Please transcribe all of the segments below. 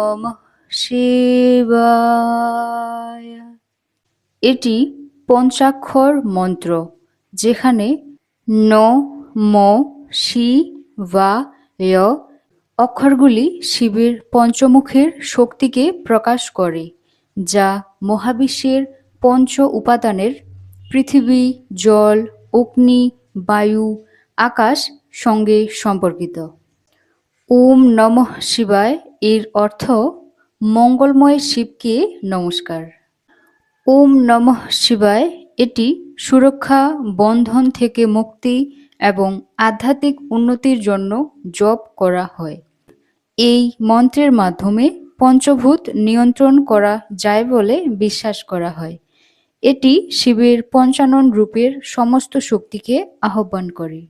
নমঃ শিবায়। এটি পঞ্চাক্ষর মন্ত্র, যেখানে ন, ম, শি, বা, য় অক্ষরগুলি শিবের পঞ্চমুখের শক্তিকে প্রকাশ করে, যা মহাবিশ্বের পঞ্চ উপাদানের পৃথিবী, জল, অগ্নি, বায়ু, আকাশ সঙ্গে সম্পর্কিত। ওম নমঃ শিবায় এর অর্থ মঙ্গলময় শিবকে নমস্কার। ওম নমঃ শিবায় এটি সুরক্ষা, বন্ধন থেকে মুক্তি এবং আধ্যাত্মিক উন্নতির জন্য জপ করা হয়। এই মন্ত্রের মাধ্যমে পঞ্চভূত নিয়ন্ত্রণ করা যায় বলে বিশ্বাস করা হয়। এটি শিবের পঞ্চানন রূপের সমস্ত শক্তিকে আহ্বান করে।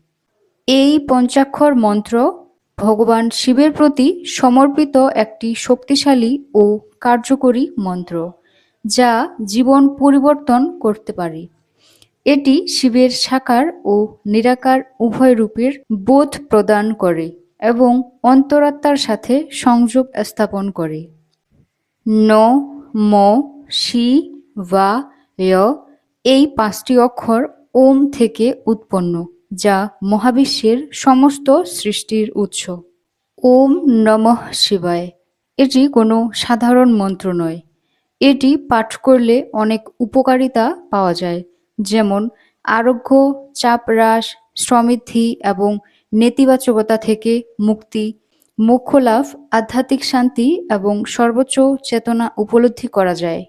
এই পঞ্চাক্ষর মন্ত্র ভগবান শিবের প্রতি সমর্পিত একটি শক্তিশালী ও কার্যকরী মন্ত্র, যা জীবন পরিবর্তন করতে পারে। এটি শিবের সাকার ও নিরাকার উভয় রূপের বোধ প্রদান করে এবং অন্তরাত্মার সাথে সংযোগ স্থাপন করে। ন, ম, শি, বা, য় এই পাঁচটি অক্ষর ওম থেকে উৎপন্ন, যা মহাবিশ্বের সমস্ত সৃষ্টির উৎস। ওম নমঃ শিবায় এটি কোনো সাধারণ মন্ত্র নয়। এটি পাঠ করলে অনেক উপকারিতা পাওয়া যায়, যেমন আরোগ্য, চাপ হ্রাস, সমৃদ্ধি এবং নেতিবাচকতা থেকে মুক্তি, মোক্ষ লাভ, আধ্যাত্মিক শান্তি এবং সর্বোচ্চ চেতনা উপলব্ধি করা যায়।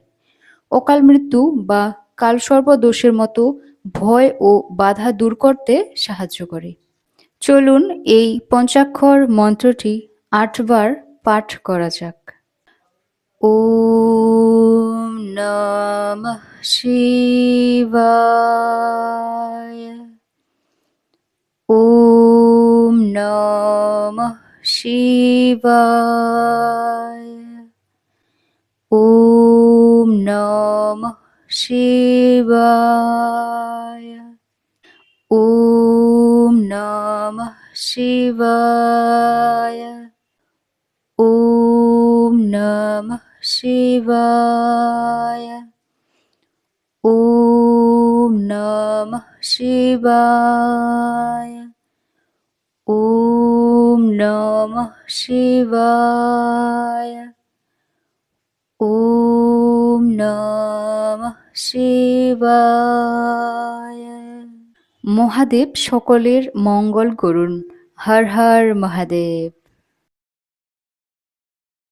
অকাল মৃত্যু বা কালসর্প দোষের মতো ভয় ও বাধা দূর করতে সাহায্য করে। চলুন এই পঞ্চাক্ষর মন্ত্রটি ৮ বার পাঠ করা যাক। ওম নমঃ শিবায়। ওম নমঃ শিবায়। ওম নমঃ শিবায়। ওম নমঃ শিবায়। ওম নমঃ শিবায়। ওম নমঃ শিবায়। ওম নমঃ শিবায়। ওম নমঃ শিবায়। মহাদেব সকলের মঙ্গল করুন। হর হর মহাদেব।